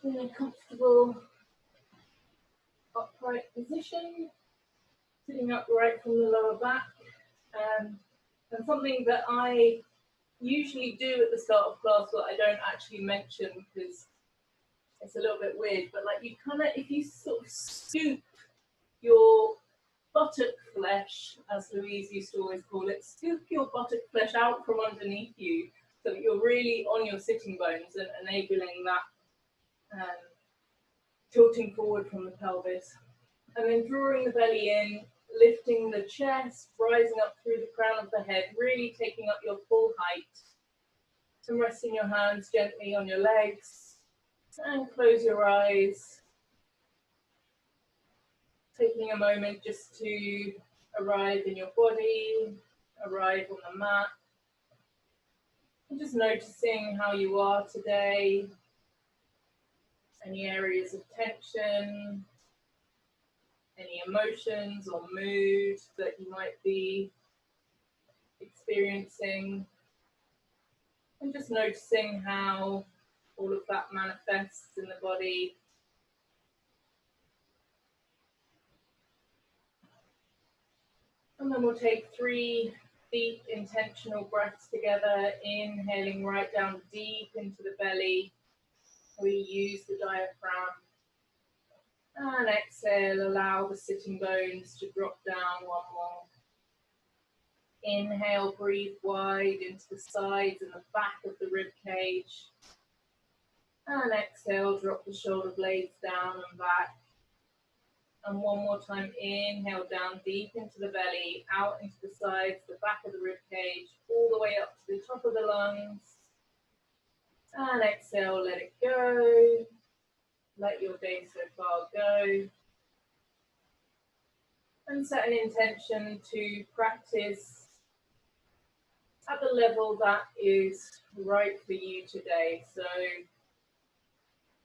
in a comfortable upright position, sitting upright from the lower back. And something that I usually do at the start of class, but I don't actually mention because it's a little bit weird, but like you kind of, if you sort of scoop your buttock flesh, as Louise used to always call it, scoop your buttock flesh out from underneath you so that you're really on your sitting bones and enabling that tilting forward from the pelvis. And then drawing the belly in, lifting the chest, rising up through the crown of the head, really taking up your full height. And resting your hands gently on your legs and close your eyes. Taking a moment just to arrive in your body, arrive on the mat. And just noticing how you are today, any areas of tension, any emotions or mood that you might be experiencing. And just noticing how all of that manifests in the body. And then we'll take 3 deep intentional breaths together, inhaling right down deep into the belly. We use the diaphragm. And exhale, allow the sitting bones to drop down one more. Inhale, breathe wide into the sides and the back of the rib cage. And exhale, drop the shoulder blades down and back. And one more time, inhale down deep into the belly, out into the sides, the back of the rib cage, all the way up to the top of the lungs. And exhale, let it go. Let your day so far go. And set an intention to practice at the level that is right for you today. So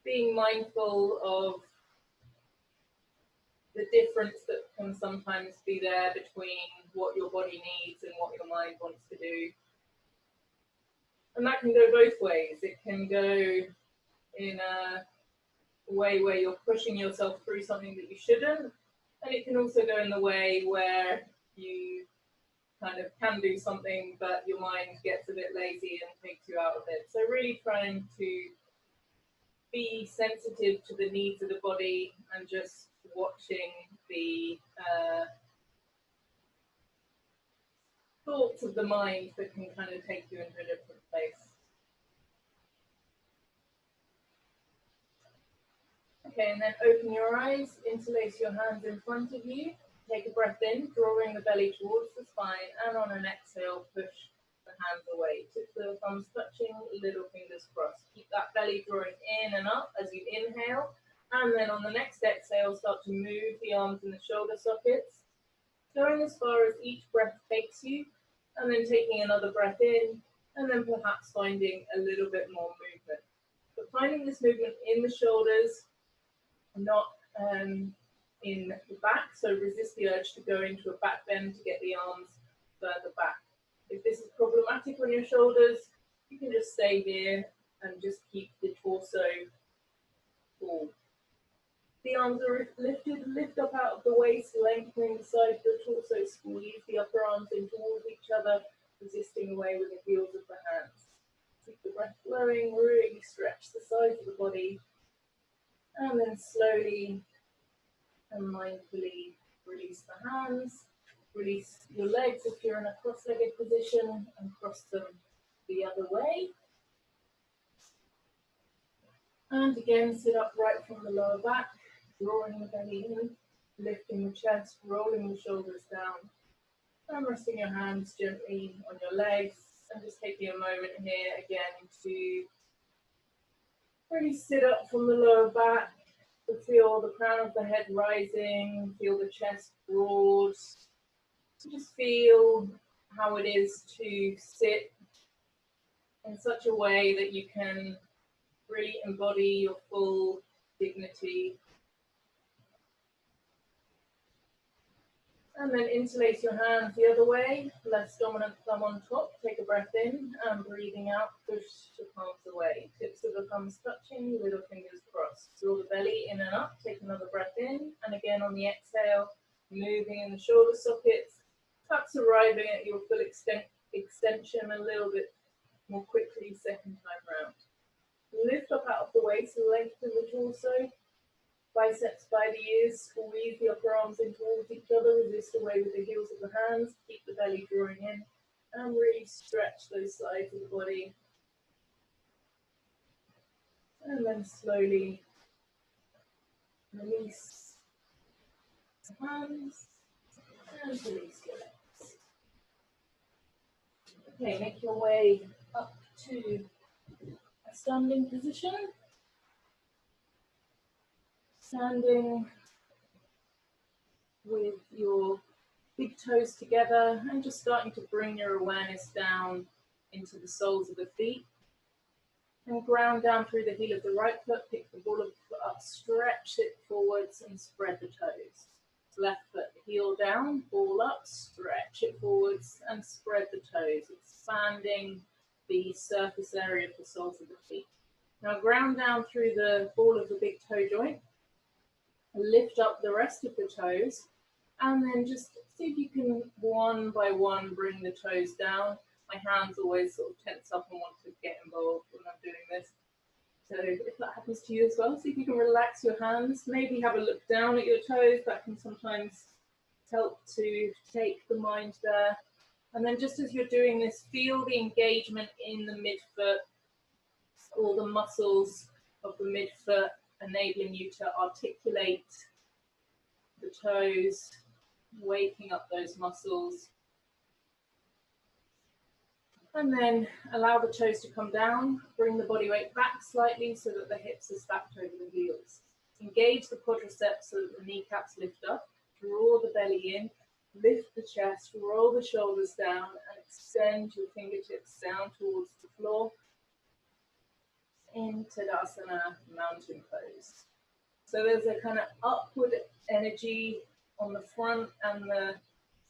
being mindful of the difference that can sometimes be there between what your body needs and what your mind wants to do. And that can go both ways. It can go in a way where you're pushing yourself through something that you shouldn't, and it can also go in the way where you kind of can do something, but your mind gets a bit lazy and takes you out of it. So really trying to be sensitive to the needs of the body and just watching the thoughts of the mind that can kind of take you into a different place. Okay, and then open your eyes, interlace your hands in front of you. Take a breath in, drawing the belly towards the spine, and on an exhale, push the hands away. Tips of the thumbs touching, little fingers crossed. Keep that belly drawing in and up as you inhale, and then on the next exhale, start to move the arms and the shoulder sockets, going as far as each breath takes you, and then taking another breath in, and then perhaps finding a little bit more movement. But finding this movement in the shoulders, not in the back, so resist the urge to go into a back bend to get the arms further back. If this is problematic on your shoulders, you can just stay here and just keep the torso full. The arms are lifted, lift up out of the waist, lengthening the side of the torso, squeeze the upper arms in towards each other, resisting away with the heels of the hands. Keep the breath flowing, really stretch the sides of the body, and then slowly and mindfully release the hands, release your legs if you're in a cross-legged position, and cross them the other way. And again, sit upright from the lower back, drawing the belly in, lifting the chest, rolling the shoulders down, and resting your hands gently on your legs, and just taking a moment here again to really sit up from the lower back, to feel the crown of the head rising, feel the chest broad. Just feel how it is to sit in such a way that you can really embody your full dignity. And then interlace your hands the other way, less dominant thumb on top. Take a breath in and breathing out, push the palms away. Tips of the thumbs touching, little fingers crossed. and up. Take another breath in, and again on the exhale, moving in the shoulder sockets, perhaps arriving at your full extension a little bit more quickly second time round. Lift up out of the waist, lengthen the torso, biceps by the ears, squeeze the upper arms in towards each other, resist away with the heels of the hands, keep the belly drawing in, and really stretch those sides of the body. And then slowly release the hands and release your legs. Okay, make your way up to a standing position. Standing with your big toes together and just starting to bring your awareness down into the soles of the feet. And ground down through the heel of the right foot, pick the ball of the foot up, stretch it forwards and spread the toes. Left foot, heel down, ball up, stretch it forwards and spread the toes, expanding the surface area of the soles of the feet. Now ground down through the ball of the big toe joint, lift up the rest of the toes, and then just see if you can one by one bring the toes down. My hands always sort of tense up and want to get involved when I'm doing this. So if that happens to you as well, see if you can relax your hands, maybe have a look down at your toes. That can sometimes help to take the mind there. And then just as you're doing this, feel the engagement in the midfoot, all the muscles of the midfoot enabling you to articulate the toes, waking up those muscles. And then allow the toes to come down, bring the body weight back slightly so that the hips are stacked over the heels. Engage the quadriceps so that the kneecaps lift up, draw the belly in, lift the chest, roll the shoulders down and extend your fingertips down towards the floor in Tadasana, mountain pose. So there's a kind of upward energy on the front and the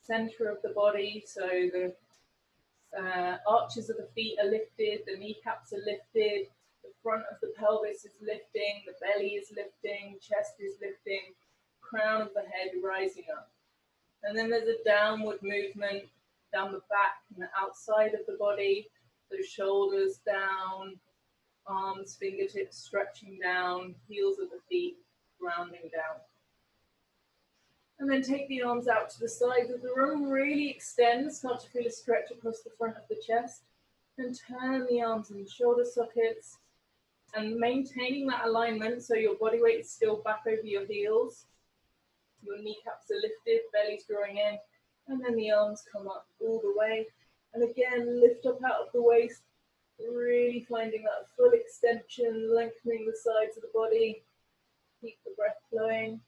center of the body. So the arches of the feet are lifted, the kneecaps are lifted, the front of the pelvis is lifting, the belly is lifting, chest is lifting, crown of the head rising up. And then there's a downward movement down the back and the outside of the body, so shoulders down, arms, fingertips stretching down, heels of the feet grounding down. And then take the arms out to the sides of the room, really extend, start to feel a stretch across the front of the chest, and turn the arms in the shoulder sockets, and maintaining that alignment so your body weight is still back over your heels, your kneecaps are lifted, belly's drawing in, and then the arms come up all the way, and again, lift up out of the waist, really finding that full extension, lengthening the sides of the body, keep the breath flowing.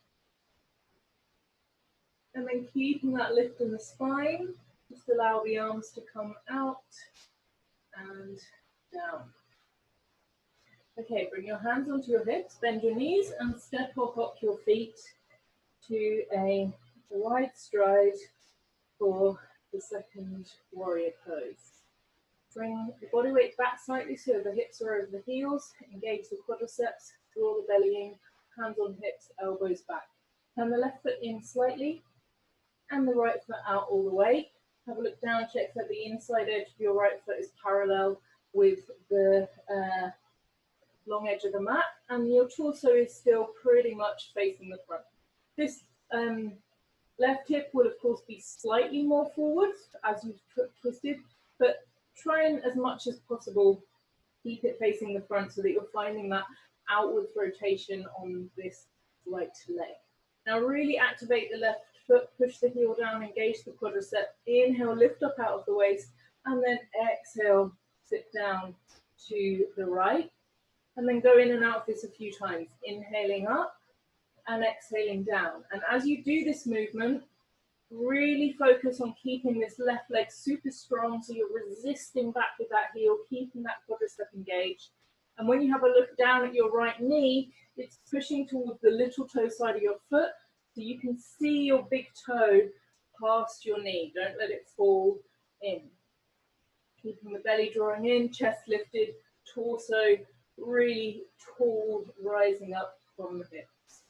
And then keeping that lift in the spine, just allow the arms to come out and down. Okay, bring your hands onto your hips, bend your knees and step or hop your feet to a wide stride for the second warrior pose. Bring the body weight back slightly so the hips are over the heels, engage the quadriceps, draw the belly in, hands on hips, elbows back. Turn the left foot in slightly, and the right foot out all the way. Have a look down, check that the inside edge of your right foot is parallel with the long edge of the mat, and your torso is still pretty much facing the front. This left hip will of course be slightly more forward as you've twisted, but try and as much as possible keep it facing the front so that you're finding that outwards rotation on this right leg. Now really activate the left foot, push the heel down, engage the quadricep, inhale, lift up out of the waist, and then exhale, sit down to the right, and then go in and out of this a few times, inhaling up and exhaling down. And as you do this movement, really focus on keeping this left leg super strong, so you're resisting back with that heel, keeping that quadricep engaged. And when you have a look down at your right knee, it's pushing towards the little toe side of your foot, so you can see your big toe past your knee. Don't let it fall in. Keeping the belly drawing in, chest lifted, torso really tall, rising up from the hips.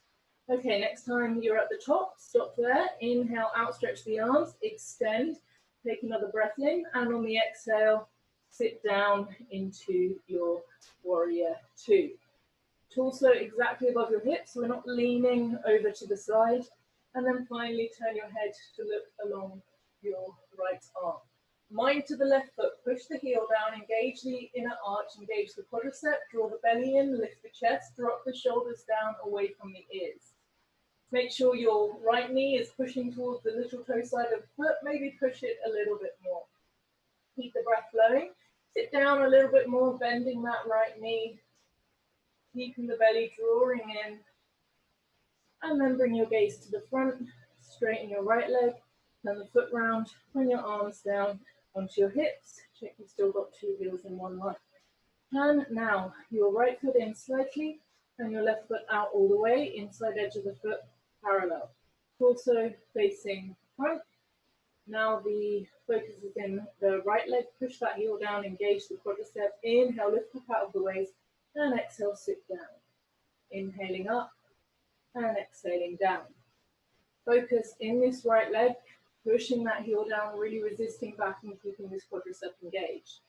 Okay, next time you're at the top, stop there. Inhale, outstretch the arms, extend. Take another breath in, and on the exhale, sit down into your warrior two. Torso exactly above your hips, so we're not leaning over to the side. And then finally, turn your head to look along your right arm. Mind to the left foot, push the heel down, engage the inner arch, engage the quadricep, draw the belly in, lift the chest, drop the shoulders down away from the ears. Make sure your right knee is pushing towards the little toe side of the foot, maybe push it a little bit more. Keep the breath flowing. Sit down a little bit more, bending that right knee, keeping the belly drawing in. And then bring your gaze to the front, straighten your right leg, turn the foot round, bring your arms down onto your hips. Check you've still got two heels in one line. Turn now your right foot in slightly and your left foot out all the way, inside edge of the foot parallel. Torso facing front. Now the focus is in the right leg. Push that heel down, engage the quadricep. Inhale, lift up out of the waist, and exhale, sit down. Inhaling up and exhaling down. Focus in this right leg, pushing that heel down, really resisting back and keeping this quadricep engaged.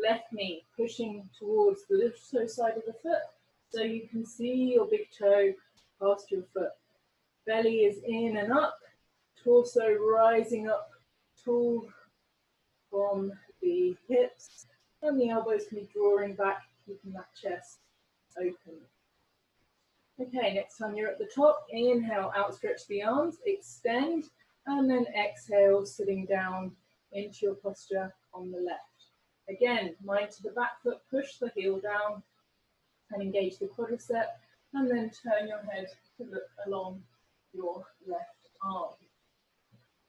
Left knee pushing towards the little toe side of the foot so you can see your big toe past your foot. Belly is in and up, torso rising up tall from the hips, and the elbows can be drawing back, keeping that chest open. Okay, next time you're at the top, inhale, outstretch the arms, extend, and then exhale, sitting down into your posture on the left. Again, mind to the back foot, push the heel down and engage the quadricep, and then turn your head to look along your left arm.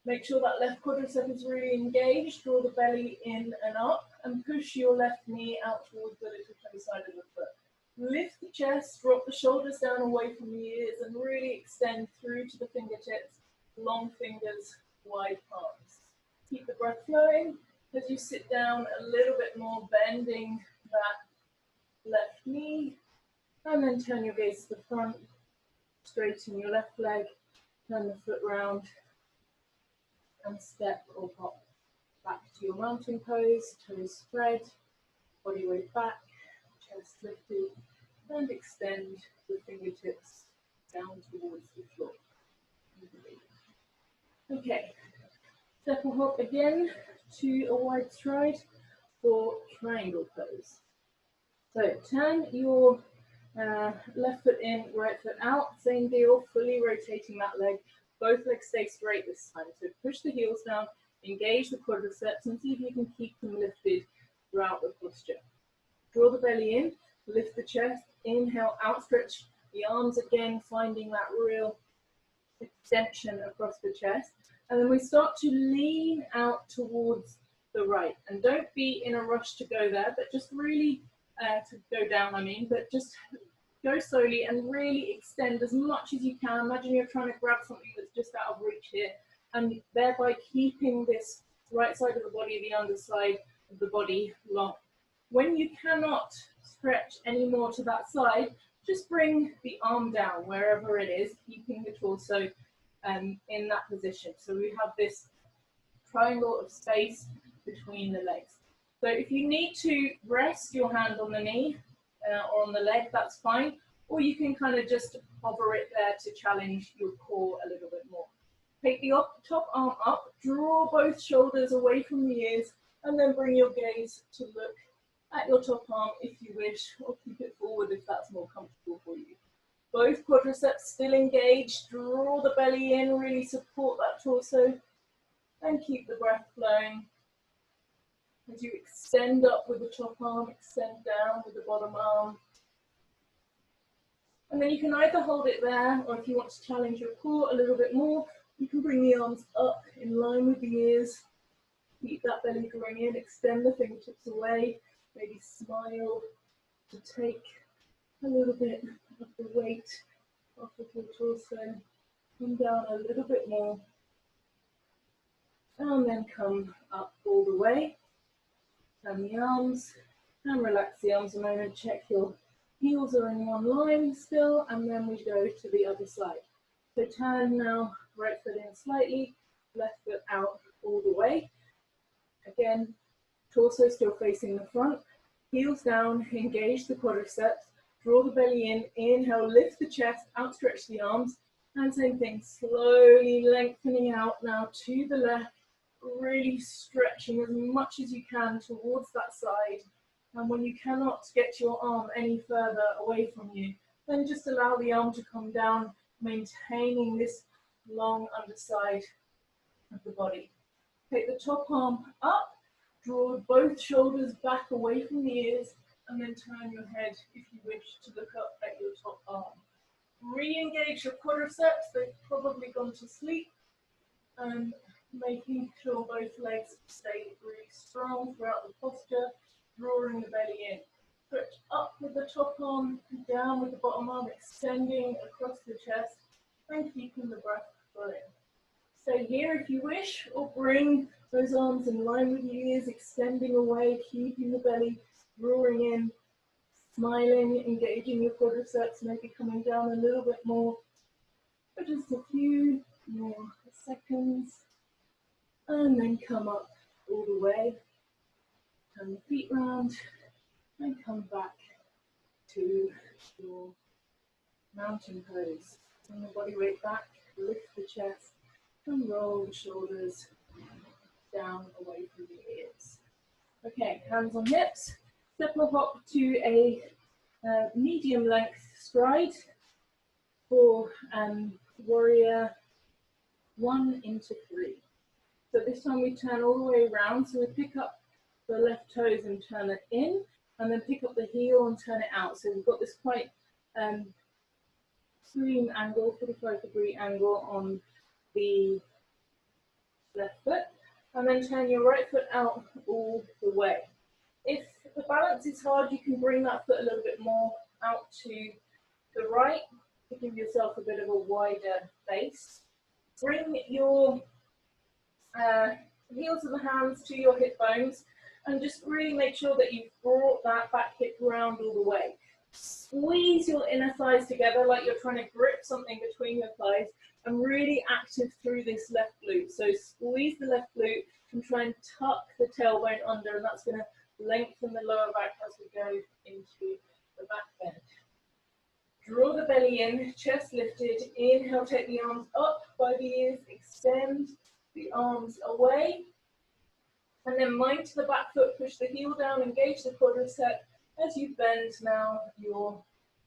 Make sure that left quadricep is really engaged, draw the belly in and up, and push your left knee out towards the little toe side of the foot. Lift the chest, drop the shoulders down away from the ears, and really extend through to the fingertips, long fingers, wide palms. Keep the breath flowing as you sit down a little bit more, bending that left knee, and then turn your gaze to the front, straighten your left leg, turn the foot round, and step or hop back to your mountain pose, toes spread, body weight back, chest lifted, and extend the fingertips down towards the floor. Okay, step or hop again to a wide stride for triangle pose. So turn your left foot in, right foot out, same deal, fully rotating that leg. Both legs stay straight this time. So push the heels down, engage the quadriceps, and see if you can keep them lifted throughout the posture. Draw the belly in, lift the chest, inhale, outstretch the arms again, finding that real extension across the chest. And then we start to lean out towards the right. And don't be in a rush to go there, but just really, to go down, but just go slowly and really extend as much as you can. Imagine you're trying to grab something that's just out of reach here, and thereby keeping this right side of the body, the underside of the body long. When you cannot stretch any more to that side, just bring the arm down wherever it is, keeping the torso in that position. So we have this triangle of space between the legs. So if you need to rest your hand on the knee or on the leg, that's fine. Or you can kind of just hover it there to challenge your core a little bit more. Take the top arm up, draw both shoulders away from the ears, and then bring your gaze to look at your top arm if you wish, or keep it forward if that's more comfortable for you. Both quadriceps still engaged, draw the belly in, really support that torso, and keep the breath flowing. As you extend up with the top arm, extend down with the bottom arm. And then you can either hold it there, or if you want to challenge your core a little bit more, you can bring the arms up in line with the ears. Keep that belly drawing in, extend the fingertips away, maybe smile to take a little bit of the weight off of your torso. Come down a little bit more, and then come up all the way. Turn the arms and relax the arms a moment. Check your heels are in one line still, and then we go to the other side. So turn now, right foot in slightly, left foot out all the way. Again, torso still facing the front, heels down, engage the quadriceps, draw the belly in, inhale, lift the chest, outstretch the arms, and same thing, slowly lengthening out now to the left, really stretching as much as you can towards that side. And when you cannot get your arm any further away from you, then just allow the arm to come down, maintaining this long underside of the body. Take the top arm up, draw both shoulders back away from the ears, and then turn your head, if you wish, to look up at your top arm. Re-engage your quadriceps, they've probably gone to sleep, and making sure both legs stay really strong throughout the posture, drawing the belly in. Stretch up with the top arm, down with the bottom arm, extending across the chest, and keeping the breath flowing. Stay here if you wish, or bring those arms in line with your ears, extending away, keeping the belly drawing in, smiling, engaging your quadriceps, maybe coming down a little bit more for just a few more seconds, and then come up all the way, turn the feet round, and come back to your mountain pose. Bring the body weight back, lift the chest, and roll the shoulders down away from the ears. Okay, hands on hips, step or hop to a medium length stride for warrior 1 into 3. So this time we turn all the way around, so we pick up the left toes and turn it in, and then pick up the heel and turn it out. So we've got this quite extreme angle, 45-degree angle on the left foot, and then turn your right foot out all the way. If the balance is hard, you can bring that foot a little bit more out to the right to give yourself a bit of a wider base. Bring your heels of the hands to your hip bones, and just really make sure that you've brought that back hip round all the way. Squeeze your inner thighs together like you're trying to grip something between your thighs, and really active through this left glute. So squeeze the left glute and try and tuck the tailbone under, and that's going to lengthen the lower back as we go into the back bend. Draw the belly in, chest lifted. Inhale, take the arms up by the ears, extend the arms away, and then mind to the back foot, push the heel down, engage the quadricep as you bend now your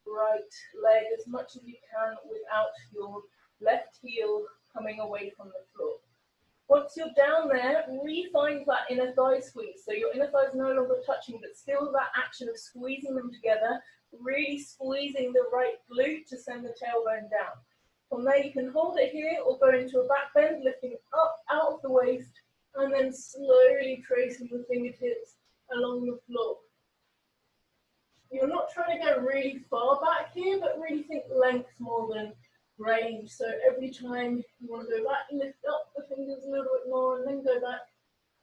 right leg as much as you can without your left heel coming away from the floor. Once you're down there, re-find that inner thigh squeeze. So your inner thigh is no longer touching, but still that action of squeezing them together, really squeezing the right glute to send the tailbone down. From there, you can hold it here or go into a back bend, lifting up out of the waist, and then slowly tracing the fingertips along the floor. You're not trying to go really far back here, but really think length more than range. So every time you want to go back, lift up the fingers a little bit more, and then go back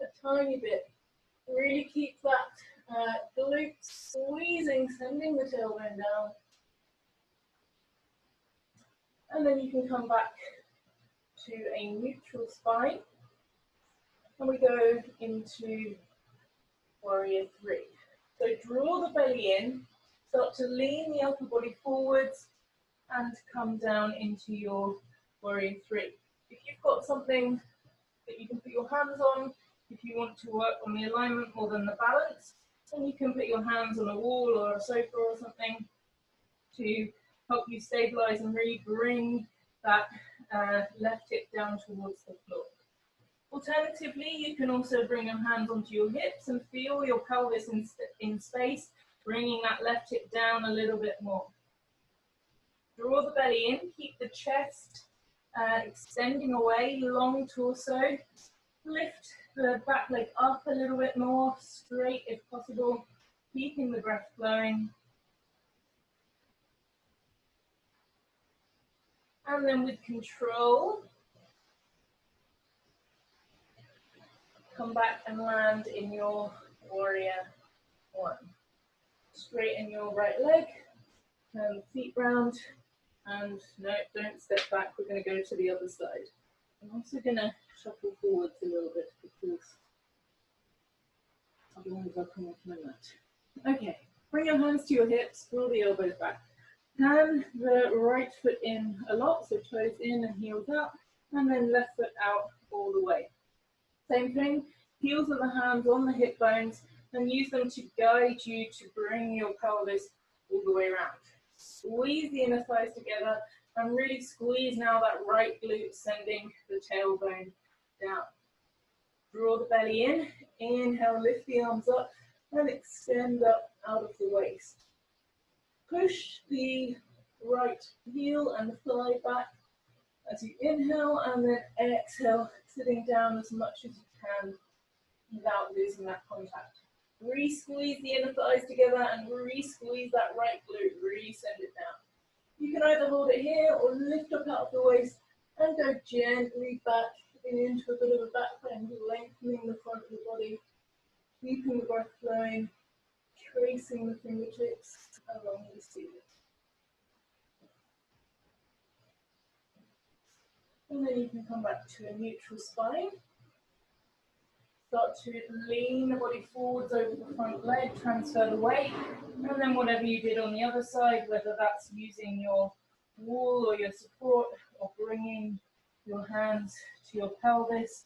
a tiny bit. Really keep that glute squeezing, sending the tailbone down. And then you can come back to a neutral spine. And we go into warrior 3. So draw the belly in, start to lean the upper body forwards, and come down into your warrior 3. If you've got something that you can put your hands on, if you want to work on the alignment more than the balance, then you can put your hands on a wall or a sofa or something to help you stabilize and really bring that left hip down towards the floor. Alternatively, you can also bring your hands onto your hips and feel your pelvis in space, bringing that left hip down a little bit more. Draw the belly in, keep the chest extending away, long torso. Lift the back leg up a little bit more, straight if possible, keeping the breath flowing. And then with control, come back and land in your warrior 1. Straighten your right leg, turn the feet round, And no, don't step back. We're going to go to the other side. I'm also going to shuffle forwards a little bit because otherwise I'll come off my mat. Okay, bring your hands to your hips, draw the elbows back. Turn the right foot in a lot, so toes in and heels out, and then left foot out all the way. Same thing, heels of the hands on the hip bones, and use them to guide you to bring your pelvis all the way around. Squeeze the inner thighs together and really squeeze now that right glute, sending the tailbone down. Draw the belly in, inhale, lift the arms up and extend up out of the waist. Push the right heel and the thigh back as you inhale, and then exhale, sitting down as much as you can without losing that contact. Re-squeeze the inner thighs together and re-squeeze that right glute, re-send it down. You can either hold it here or lift up out of the waist and go gently back into a bit of a back bend, lengthening the front of the body, keeping the breath flowing, tracing the fingertips along the ceiling. And then you can come back to a neutral spine. Start to lean the body forwards over the front leg, transfer the weight, and then whatever you did on the other side, whether that's using your wall or your support, or bringing your hands to your pelvis,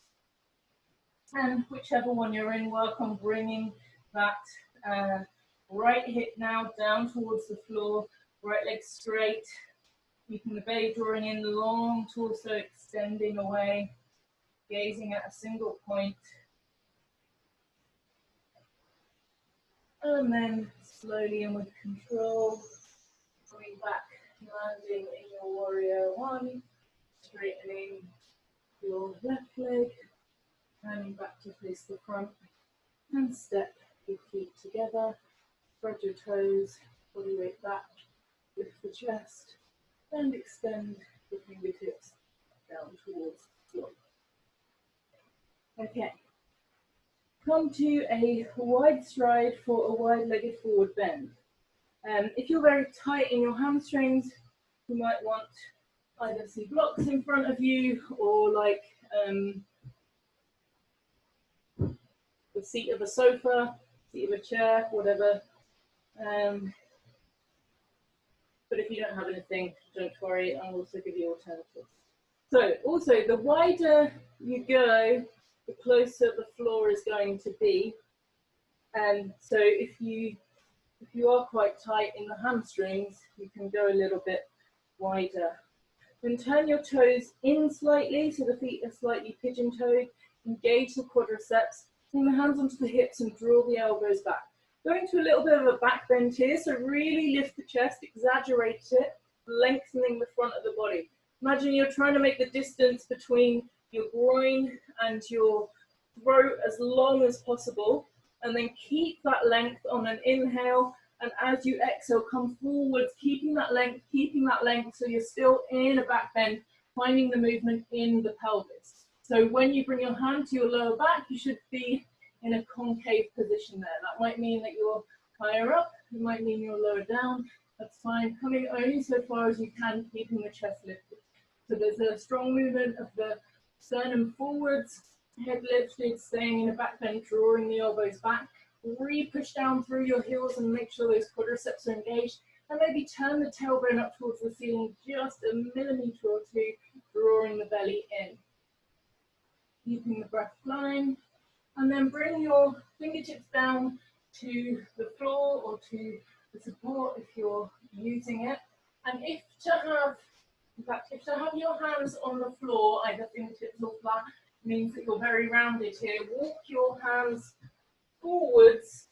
and whichever one you're in, work on bringing that right hip now down towards the floor, right leg straight, keeping the belly drawing in, long torso extending away, gazing at a single point. And then slowly and with control, coming back, landing in your warrior one, straightening your left leg, turning back to face the front, and step your feet together, spread your toes, body weight back, lift the chest, and extend the fingertips down towards the floor. Okay. Come to a wide stride for a wide-legged forward bend. If you're very tight in your hamstrings, you might want either some blocks in front of you or like the seat of a sofa, seat of a chair, whatever. But if you don't have anything, don't worry, I'll also give you alternatives. So also, the wider you go, the closer the floor is going to be. And so if you are quite tight in the hamstrings, you can go a little bit wider. Then turn your toes in slightly, so the feet are slightly pigeon-toed. Engage the quadriceps, bring the hands onto the hips and draw the elbows back. Going to a little bit of a back bend here, so really lift the chest, exaggerate it, lengthening the front of the body. Imagine you're trying to make the distance between your groin and your throat as long as possible, and then keep that length on an inhale, and as you exhale, come forwards, keeping that length, so you're still in a back bend, finding the movement in the pelvis. So when you bring your hand to your lower back, you should be in a concave position there. That might mean that you're higher up, it might mean you're lower down, that's fine. Coming only so far as you can, keeping the chest lifted. So there's a strong movement of the sternum forwards, head lifted, staying in a back bend, drawing the elbows back. Re-push down through your heels and make sure those quadriceps are engaged. And maybe turn the tailbone up towards the ceiling just a millimeter or two, drawing the belly in. Keeping the breath flowing. And then bring your fingertips down to the floor or to the support if you're using it. And if to have your hands on the floor, either fingertips or flat, means that you're very rounded here. Walk your hands forwards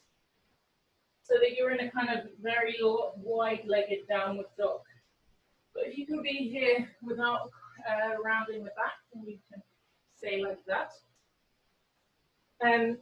so that you're in a kind of very wide-legged downward dog. But if you can be here without rounding the back, then you can stay like that. And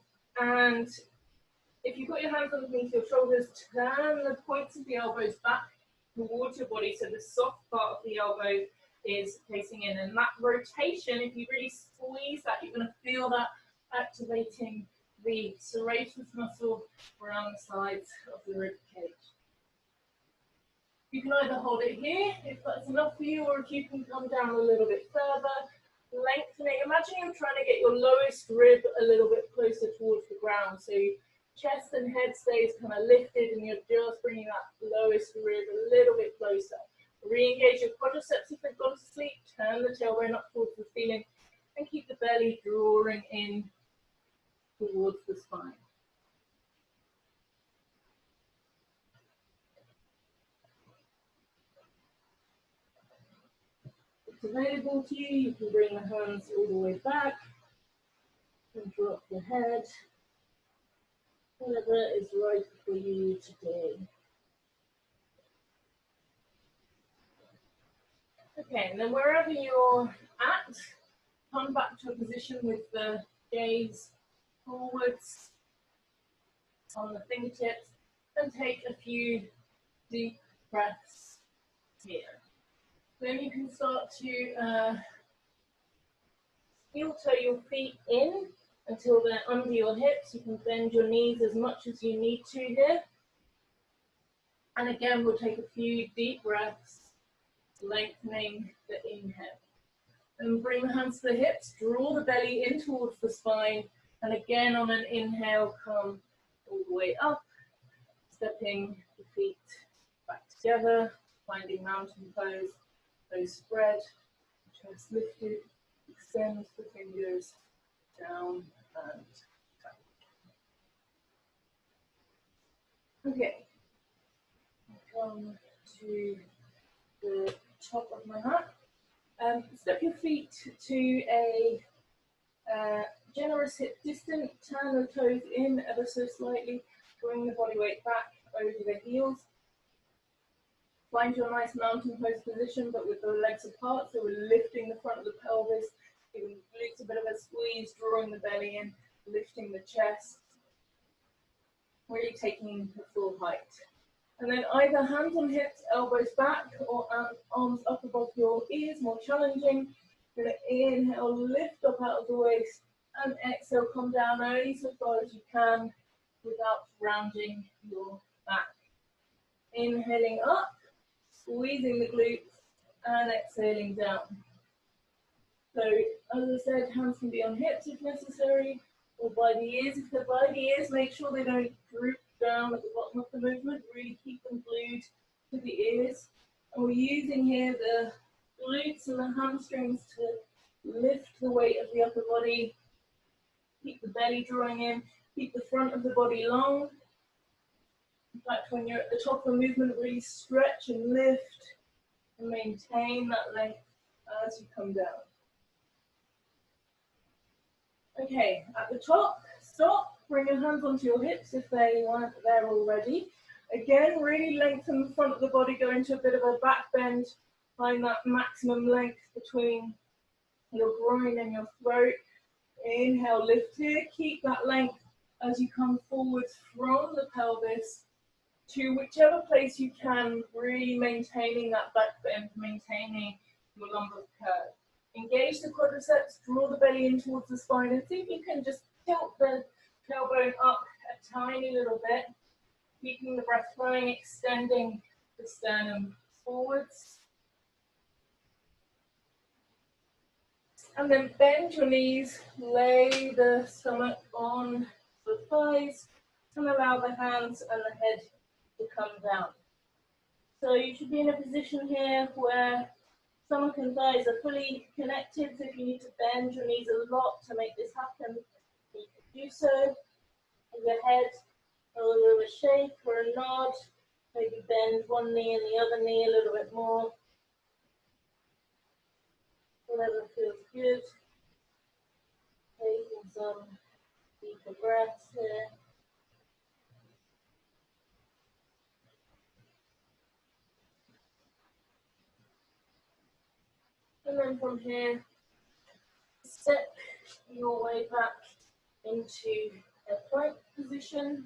if you've got your hands underneath your shoulders, turn the points of the elbows back towards your body so the soft part of the elbow is facing in. And that rotation, if you really squeeze that, you're going to feel that activating the serratus muscle around the sides of the rib cage. You can either hold it here, if that's enough for you, or if you can come down a little bit further, lengthening. Imagine you're trying to get your lowest rib a little bit closer towards the ground. So chest and head stays kind of lifted and you're just bringing that lowest rib a little bit closer. Re-engage your quadriceps if they've gone to sleep. Turn the tailbone up towards the ceiling and keep the belly drawing in towards the spine. It's available to you. You can bring the hands all the way back and drop the head. Whatever is right for you today. Okay, and then wherever you're at, come back to a position with the gaze forwards on the fingertips and take a few deep breaths here. Then you can start to heel toe your feet in until they're under your hips. You can bend your knees as much as you need to here. And again, we'll take a few deep breaths, lengthening the inhale. And bring the hands to the hips, draw the belly in towards the spine. And again, on an inhale, come all the way up, stepping the feet back together, finding mountain pose, toes spread, chest lifted, extend the fingers down and back. Okay, come to the top of my mat. Step your feet to a generous hip distance, turn the toes in ever so slightly, bring the body weight back over the heels. Find your nice mountain pose position, but with the legs apart, so we're lifting the front of the pelvis, giving the glutes a bit of a squeeze, drawing the belly in, lifting the chest, really taking the full height. And then either hands on hips, elbows back, or arms up above your ears, more challenging. You're going to inhale, lift up out of the waist, and exhale, come down only so far as you can without rounding your back. Inhaling up, squeezing the glutes, and exhaling down. So, as I said, hands can be on hips if necessary, or by the ears. If they're by the ears, make sure they don't droop down at the bottom of the movement. Really keep them glued to the ears. And we're using here the glutes and the hamstrings to lift the weight of the upper body. Keep the belly drawing in. Keep the front of the body long. In fact, when you're at the top of the movement, really stretch and lift and maintain that length as you come down. Okay, at the top, stop. Bring your hands onto your hips if they weren't there already. Again, really lengthen the front of the body, go into a bit of a back bend. Find that maximum length between your groin and your throat. Inhale, lift here. Keep that length as you come forward from the pelvis to whichever place you can, really maintaining that back bend, maintaining your lumbar curve. Engage the quadriceps, draw the belly in towards the spine, and see if you can just tilt the tailbone up a tiny little bit, keeping the breath flowing, extending the sternum forwards. And then bend your knees, lay the stomach on the thighs, and allow the hands and the head to come down. So you should be in a position here where stomach and thighs are fully connected. So if you need to bend your knees a lot to make this happen, you can do so. With your head a little bit of a shake or a nod, maybe bend one knee and the other knee a little bit more. Whatever feels good. Taking some deeper breaths here. And then from here, step your way back into a plank position,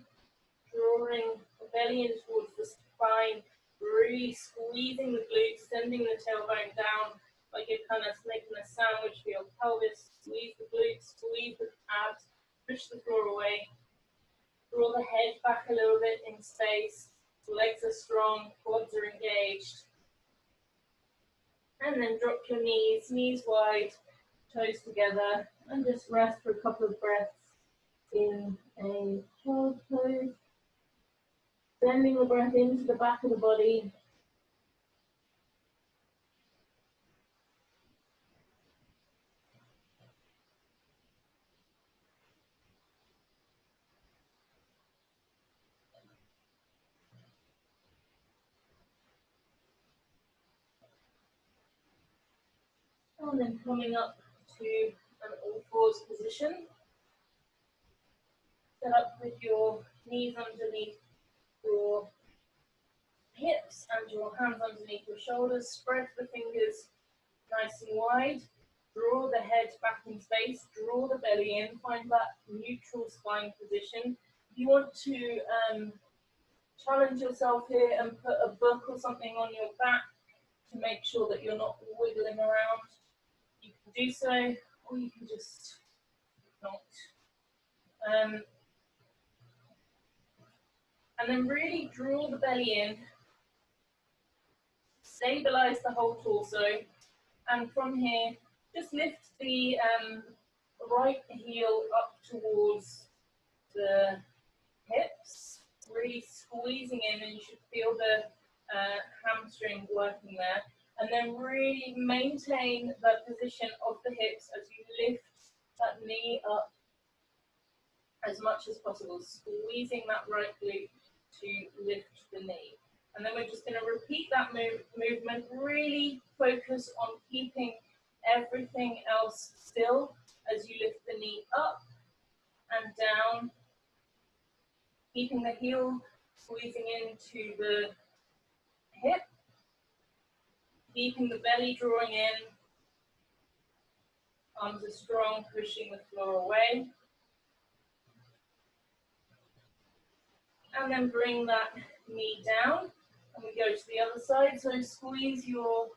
drawing the belly in towards the spine, really squeezing the glutes, sending the tailbone down like you're kind of making a sandwich for your pelvis. Squeeze the glutes, squeeze the abs, push the floor away, draw the head back a little bit in space, Legs are strong, quads are engaged. And then drop your knees wide, toes together, and just rest for a couple of breaths in a child's pose. Sending the breath into the back of the body. And then coming up to an all fours position. Set up with your knees underneath your hips and your hands underneath your shoulders. Spread the fingers nice and wide. Draw the head back in space. Draw the belly in. Find that neutral spine position. If you want to challenge yourself here and put a book or something on your back to make sure that you're not wiggling around, you can do so, or you can just not. And then really draw the belly in, stabilize the whole torso, and from here, just lift the right heel up towards the hips, really squeezing in, and you should feel the hamstring working there. And then really maintain the position of the hips as you lift that knee up as much as possible, squeezing that right glute to lift the knee. And then we're just going to repeat that movement, really focus on keeping everything else still as you lift the knee up and down, keeping the heel squeezing into the hip, keeping the belly drawing in, arms are strong, pushing the floor away. And then bring that knee down, and we go to the other side. So squeeze your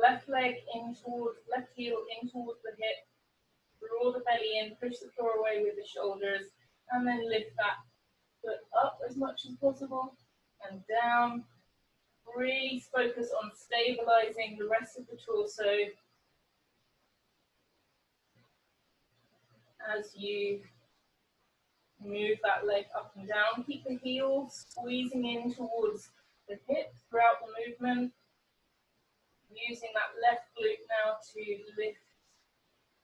left leg in towards, left heel in towards the hip, draw the belly in, push the floor away with the shoulders, and then lift that foot up as much as possible and down. Really focus on stabilizing the rest of the torso as you move that leg up and down. Keep the heel squeezing in towards the hip throughout the movement. Using that left glute now to lift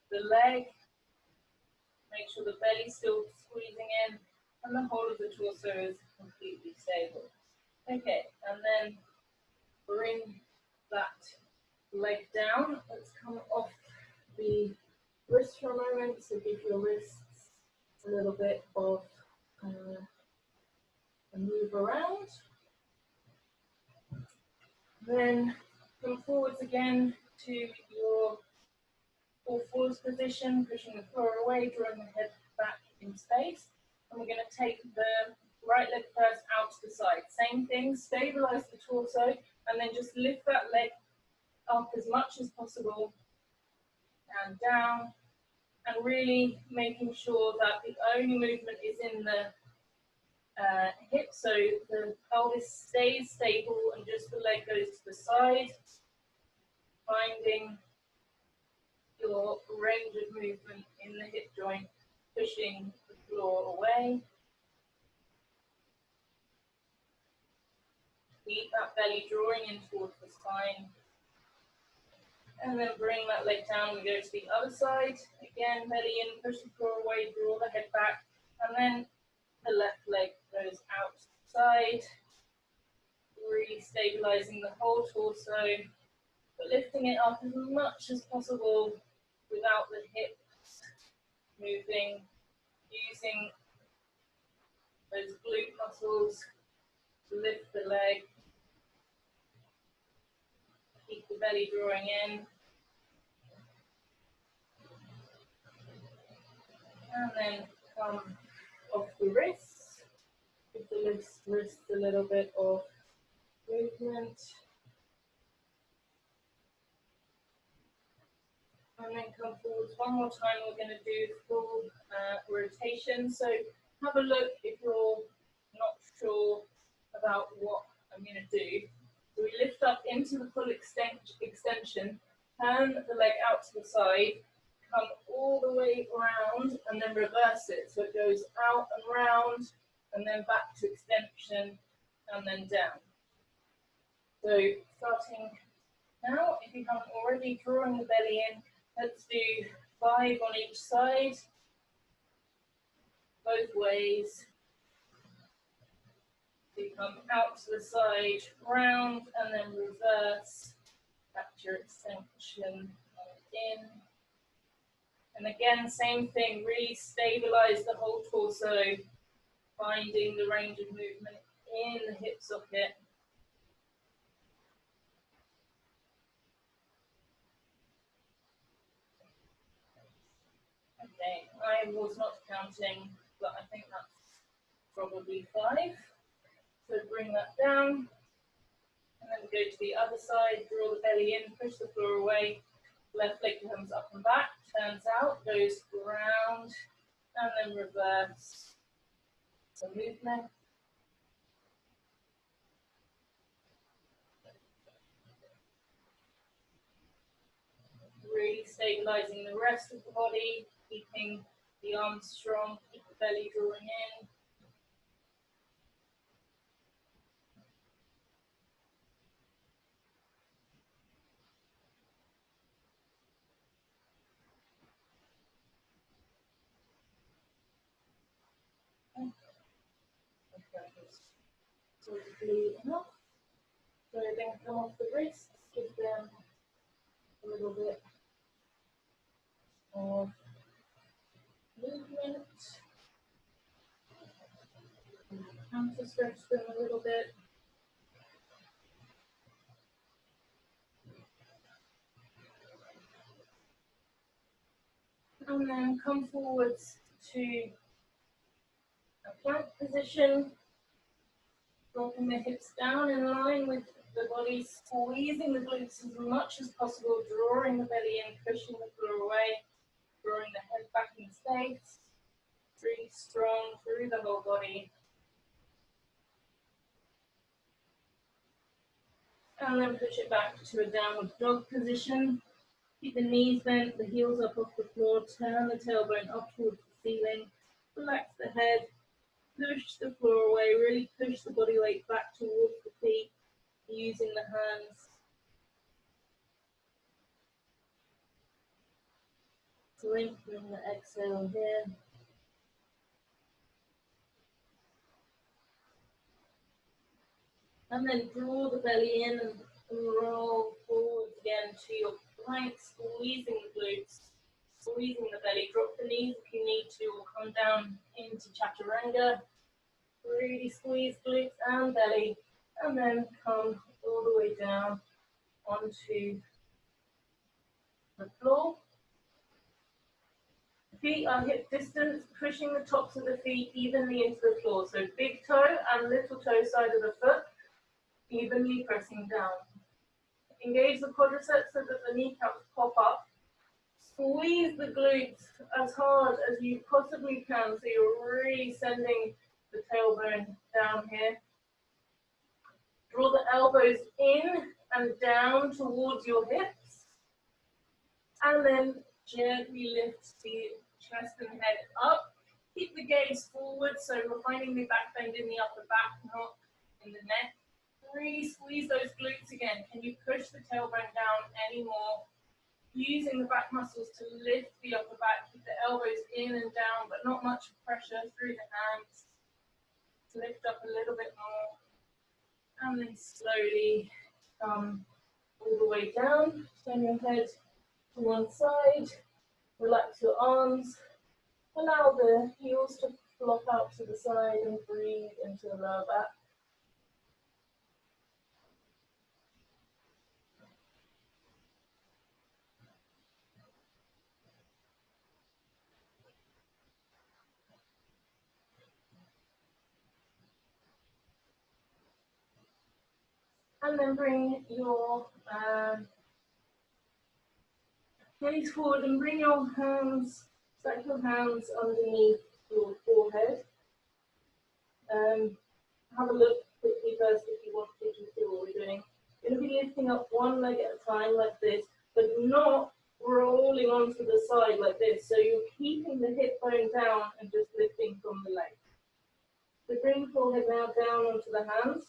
the leg. Make sure the belly's still squeezing in and the whole of the torso is completely stable. Okay, and then bring that leg down. Let's come off the wrist for a moment, so give your wrists a little bit of a move around. Then come forwards again to your all fours position, pushing the floor away, drawing the head back in space. And we're going to take the right leg first out to the side. Same thing, stabilize the torso, and then just lift that leg up as much as possible and down, and really making sure that the only movement is in the hip, so the pelvis stays stable and just the leg goes to the side, finding your range of movement in the hip joint, pushing the floor away. Keep that belly drawing in towards the spine. And then bring that leg down, we go to the other side. Again, belly in, push the floor away, draw the head back, and then the left leg goes outside, really stabilizing the whole torso, but lifting it up as much as possible without the hips moving, using those glute muscles to lift the leg, keep the belly drawing in, and then come off the wrists, give the wrists a little bit of movement. And then come forwards one more time. We're going to do full rotation. So have a look if you're not sure about what I'm going to do. So we lift up into the full extension, turn the leg out to the side, come all the way around and then reverse it. So it goes out and round and then back to extension and then down. So starting now, if you haven't already, drawing the belly in, let's do 5 on each side, both ways. So you come out to the side, round, and then reverse, back to your extension, in. And again, same thing, really stabilize the whole torso, finding the range of movement in the hip socket. Okay, I was not counting, but I think that's probably 5. So bring that down, and then go to the other side, draw the belly in, push the floor away, left leg comes up and back, turns out, goes round, and then reverse. So movement. Really stabilizing the rest of the body, keeping the arms strong, keep the belly drawing in. Sort of bleed enough. So then come off the wrists, give them a little bit of movement. Counter stretch them a little bit. And then come forwards to a plank position, dropping the hips down in line with the body, squeezing the glutes as much as possible, drawing the belly in, pushing the floor away, drawing the head back in space, really strong through the whole body. And then push it back to a downward dog position. Keep the knees bent, the heels up off the floor, turn the tailbone up towards the ceiling, relax the head, push the floor away, really push the body weight back towards the feet, using the hands. Lengthening the exhale here. And then draw the belly in and roll forward again to your plank, squeezing the glutes, squeezing the belly. Drop the knees if you need to, or come down into chaturanga. Really squeeze glutes and belly, and then come all the way down onto the floor. Feet are hip distance, pushing the tops of the feet evenly into the floor. So big toe and little toe side of the foot, evenly pressing down. Engage the quadriceps so that the kneecaps pop up. Squeeze the glutes as hard as you possibly can, so you're really sending the tailbone down here. Draw the elbows in and down towards your hips. And then gently lift the chest and head up. Keep the gaze forward, so we're finding the back bend in the upper back, not in the neck. Really squeeze those glutes again. Can you push the tailbone down any more? Using the back muscles to lift the upper back, keep the elbows in and down, but not much pressure through the hands. Lift up a little bit more. And then slowly come all the way down. Turn your head to one side. Relax your arms. Allow the heels to flop out to the side and breathe into the lower back. And then bring your gaze forward and bring your hands, stack your hands underneath your forehead. Have a look quickly first if you want to see what we're doing. You're going to be lifting up one leg at a time like this, but not rolling onto the side like this. So you're keeping the hip bone down and just lifting from the leg. So bring the forehead now down onto the hands.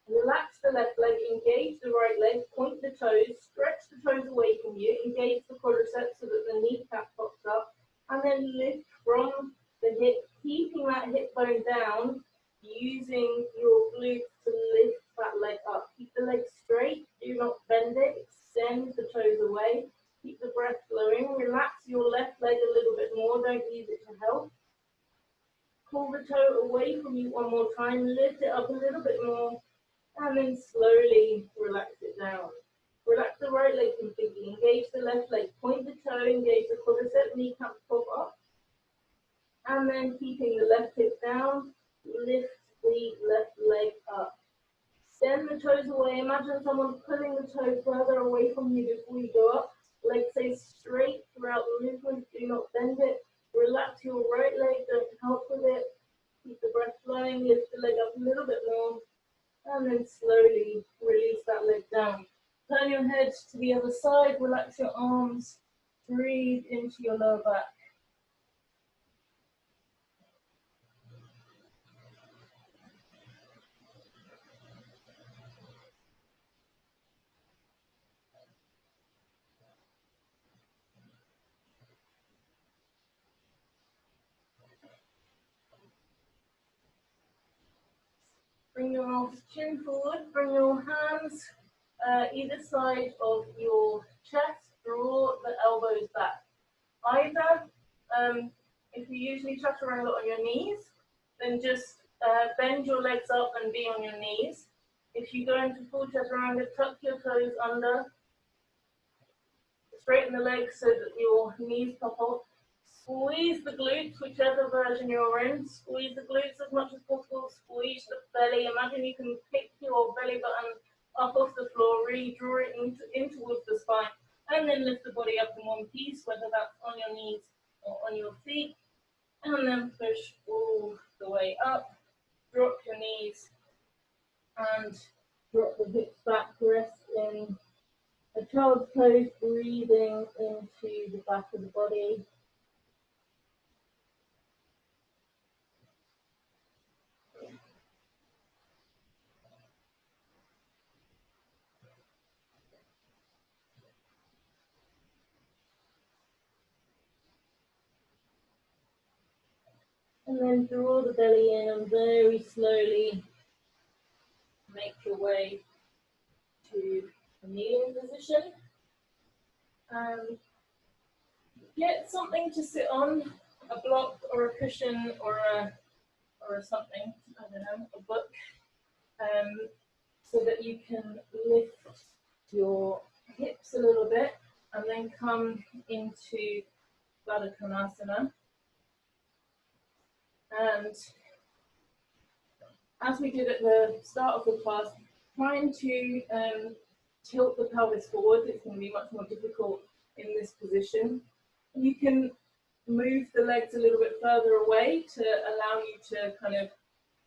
Relax the left leg, engage the right leg, point the toes, stretch the toes away from you, engage the quadriceps so that the kneecap pops up, and then lift from the hip, keeping that hip bone down, using your glutes to lift that leg up. Keep the leg straight, do not bend it, extend the toes away, keep the breath flowing, relax your left leg a little bit more, don't use it to help. Pull the toe away from you one more time, lift it up a little bit more, and then slowly relax it down. Relax the right leg completely, engage the left leg, point the toe, engage the quadricep, kneecap pop up, and then keeping the left hip down, lift the left leg up. Send the toes away. Imagine someone pulling the toe further away from you before you go up. Legs stay straight throughout the movement. Do not bend it. Relax your right leg. Don't help with it. Keep the breath flowing. Lift the leg up a little bit more. And then slowly release that leg down. Turn your head to the other side. Relax your arms. Breathe into your lower back. Bring your chin forward, bring your hands either side of your chest, draw the elbows back. Either, if you usually chaturanga on your knees, then just bend your legs up and be on your knees. If you go into full chaturanga, tuck your toes under, straighten the legs so that your knees pop up. Squeeze the glutes, whichever version you're in. Squeeze the glutes as much as possible. Squeeze the belly. Imagine you can pick your belly button up off the floor, really draw it in towards the spine, and then lift the body up in one piece, whether that's on your knees or on your feet, and then push all the way up. Drop your knees and drop the hips back. Rest in a child's pose, breathing into the back of the body. And then draw the belly in and very slowly make your way to a kneeling position. Get something to sit on, a block or a cushion or a something, I don't know, a book, so that you can lift your hips a little bit and then come into Baddha Konasana. And as we did at the start of the class, trying to tilt the pelvis forward, it's going to be much more difficult in this position. You can move the legs a little bit further away to allow you to kind of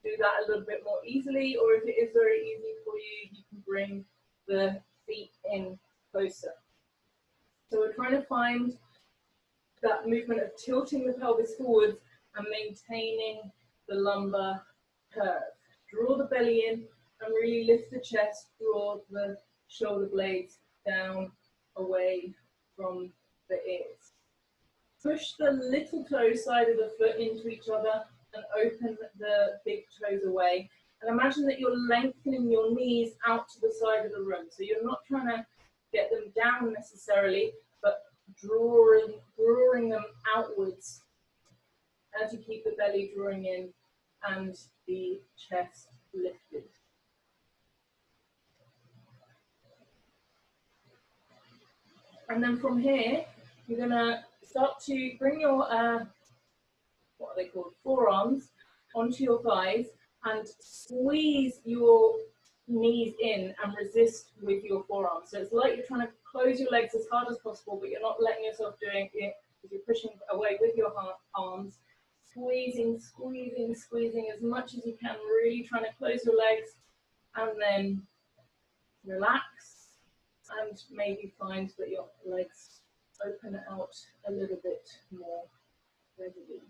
do that a little bit more easily, or if it is very easy for you, you can bring the feet in closer. So we're trying to find that movement of tilting the pelvis forwards and maintaining the lumbar curve. Draw the belly in and really lift the chest, draw the shoulder blades down away from the ears. Push the little toe side of the foot into each other and open the big toes away. And imagine that you're lengthening your knees out to the side of the room. So you're not trying to get them down necessarily, but drawing them outwards as you keep the belly drawing in and the chest lifted. And then from here, you're going to start to bring your, what are they called, forearms onto your thighs and squeeze your knees in and resist with your forearms. So it's like you're trying to close your legs as hard as possible, but you're not letting yourself doing it because you're pushing away with your arms. squeezing, squeezing, squeezing as much as you can, really trying to close your legs, and then relax, and maybe find that your legs open out a little bit more readily.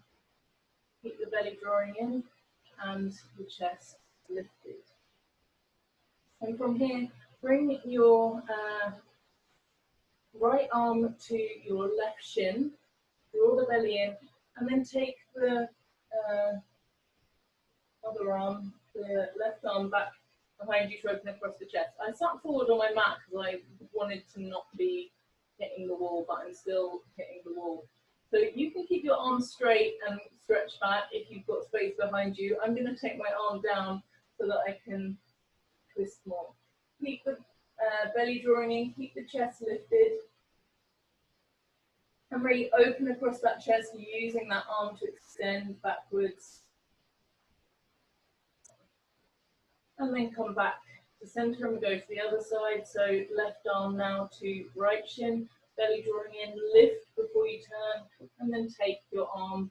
Keep the belly drawing in and the chest lifted. And from here, bring your right arm to your left shin, draw the belly in, and then take the other arm, the left arm back behind you to open across the chest. I sat forward on my mat because I wanted to not be hitting the wall, but I'm still hitting the wall. So you can keep your arms straight and stretch back if you've got space behind you. I'm going to take my arm down so that I can twist more. Keep the belly drawing in, keep the chest lifted, and really open across that chest using that arm to extend backwards. And then come back to center and go to the other side. So left arm now to right shin, belly drawing in, lift before you turn, and then take your arm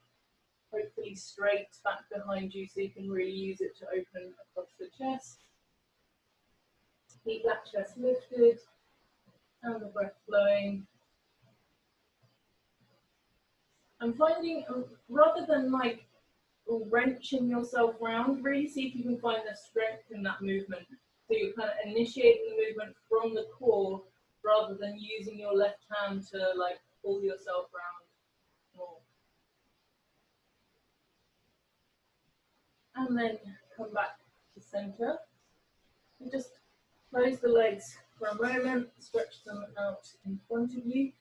hopefully straight back behind you so you can really use it to open across the chest. Keep that chest lifted and the breath flowing. I'm finding, rather than like wrenching yourself round, really see if you can find the strength in that movement. So you're kind of initiating the movement from the core rather than using your left hand to like pull yourself round more. And then come back to center and just close the legs for a moment, stretch them out in front of you,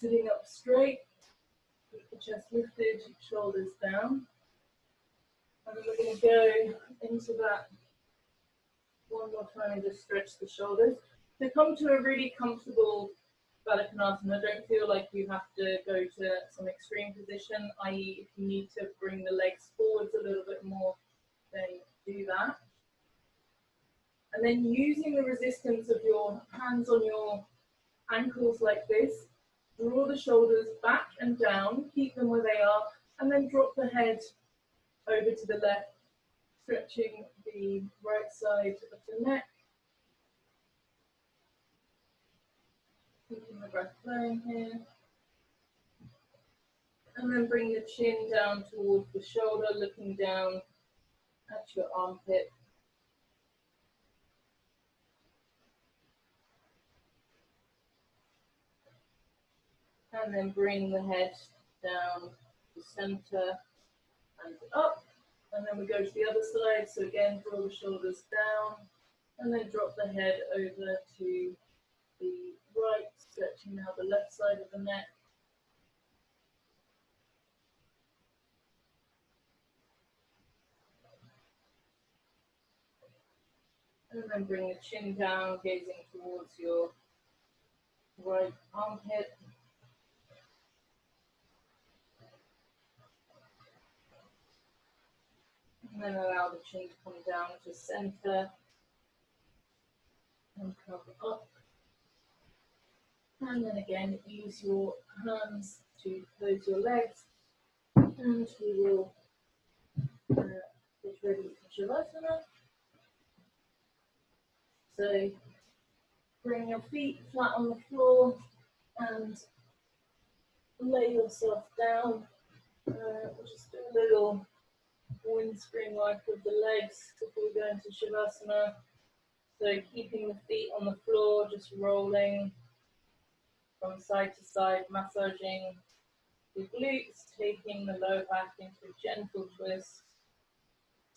sitting up straight, keep the chest lifted, shoulders down. And then we're going to go into that one more time and just stretch the shoulders. To come to a really comfortable Baddha Konasana, don't feel like you have to go to some extreme position, i.e. if you need to bring the legs forwards a little bit more, then do that. And then using the resistance of your hands on your ankles like this, draw the shoulders back and down, keep them where they are, and then drop the head over to the left, stretching the right side of the neck. Keeping the breath flowing here. And then bring the chin down towards the shoulder, looking down at your armpit. And then bring the head down to center and up. And then we go to the other side. So again, draw the shoulders down and then drop the head over to the right, stretching now the left side of the neck. And then bring the chin down, gazing towards your right armpit. And then allow the chin to come down to center and come up. And then again, use your hands to close your legs. And we will get ready for Shavasana. So bring your feet flat on the floor and lay yourself down. Just do a little windscreen work with the legs before we go into Shavasana. So keeping the feet on the floor, just rolling from side to side, massaging the glutes, taking the lower back into a gentle twist.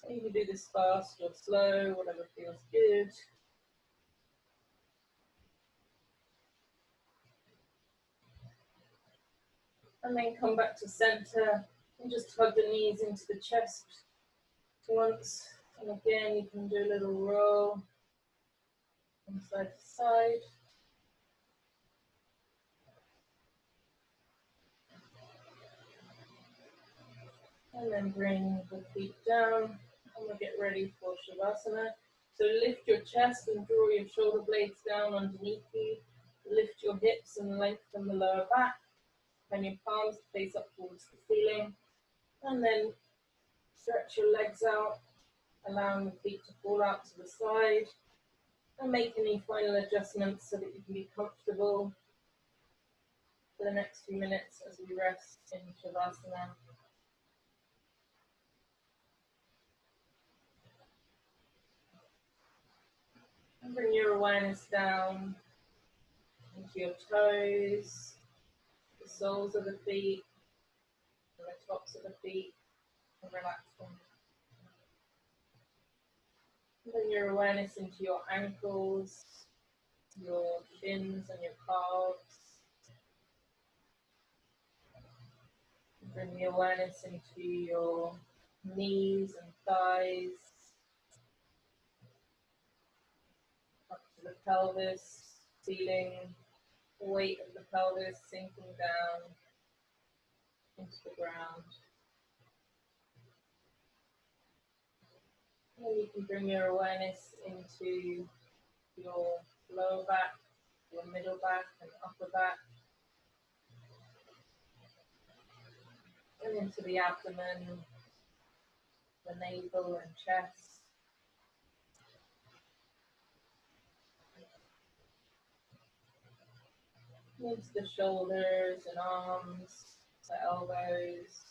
You can do this fast or slow, whatever feels good. And then come back to center and just hug the knees into the chest once. And again, you can do a little roll from side to side. And then bring the feet down and we'll get ready for Shavasana. So lift your chest and draw your shoulder blades down underneath you. Lift your hips and lengthen the lower back. And your palms face up towards the ceiling. And then stretch your legs out, allowing the feet to fall out to the side, and make any final adjustments so that you can be comfortable for the next few minutes as we rest in Shavasana. And bring your awareness down into your toes, the soles of the feet, and the tops of the feet, and relax them. And bring your awareness into your ankles, your shins and your calves. Bring the awareness into your knees and thighs, up to the pelvis, feeling the weight of the pelvis sinking down into the ground. And then you can bring your awareness into your lower back, your middle back and upper back, and into the abdomen, the navel and chest, and into the shoulders and arms, the elbows,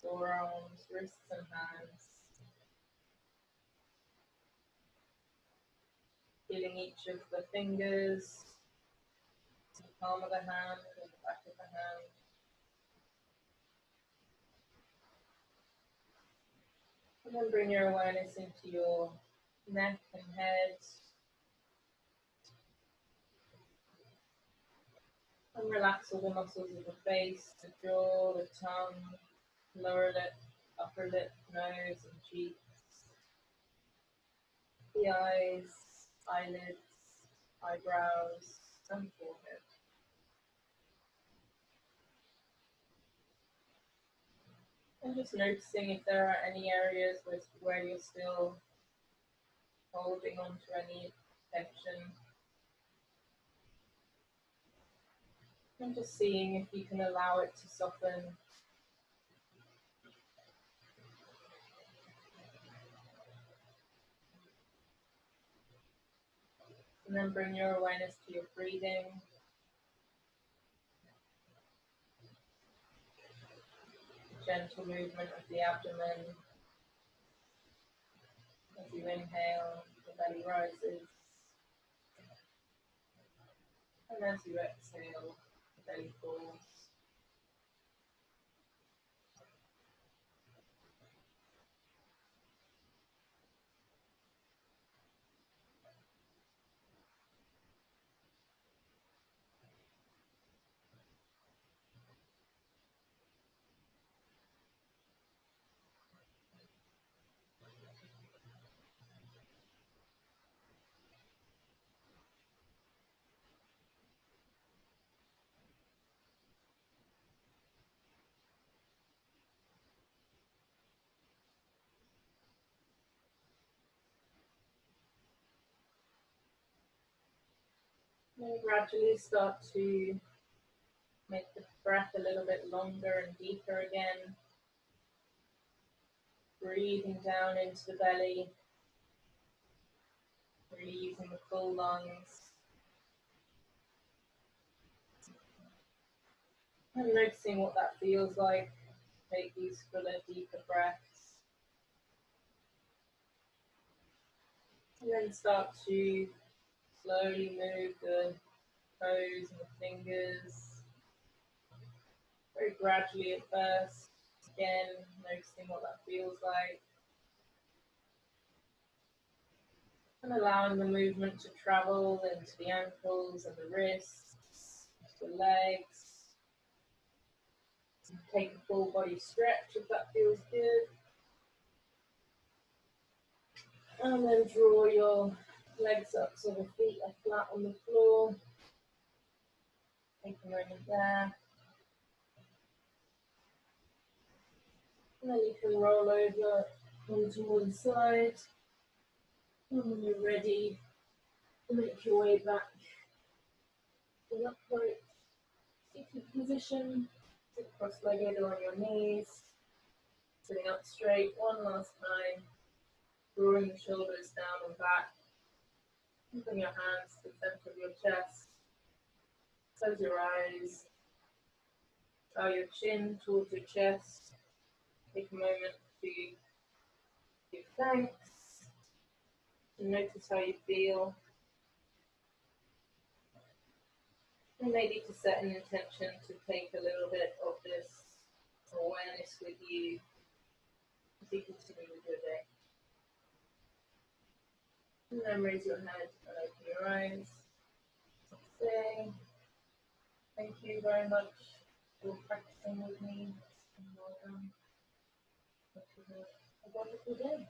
forearms, wrists and hands. Feeling each of the fingers, the palm of the hand and the back of the hand. And then bring your awareness into your neck and head. And relax all the muscles of the face, the jaw, the tongue, lower lip, upper lip, nose and cheeks, the eyes, eyelids, eyebrows, and forehead. And just noticing if there are any areas where you're still holding on to any tension. And just seeing if you can allow it to soften. And then bring your awareness to your breathing. Gentle movement of the abdomen. As you inhale, the belly rises. And as you exhale, the belly falls. And gradually start to make the breath a little bit longer and deeper again. Breathing down into the belly, really using the full lungs. And noticing what that feels like. Take these fuller, deeper breaths. And then start to slowly move the toes and the fingers. Very gradually at first. Again, noticing what that feels like. And allowing the movement to travel into the ankles and the wrists, the legs. Take a full body stretch if that feels good. And then draw your legs up so the feet are flat on the floor. Take a moment there. And then you can roll over onto one side. And when you're ready, make your way back to an upright seated position. Sit cross-legged or on your knees. Sitting up straight one last time, drawing the shoulders down and back. Bring your hands to the center of your chest. Close your eyes. Bow your chin towards your chest. Take a moment to give thanks, to notice how you feel, and maybe to set an intention to take a little bit of this awareness with you as you continue with your day. And then raise your head and open your eyes. Say thank you very much for practicing with me. And well done. Hope you have a wonderful day.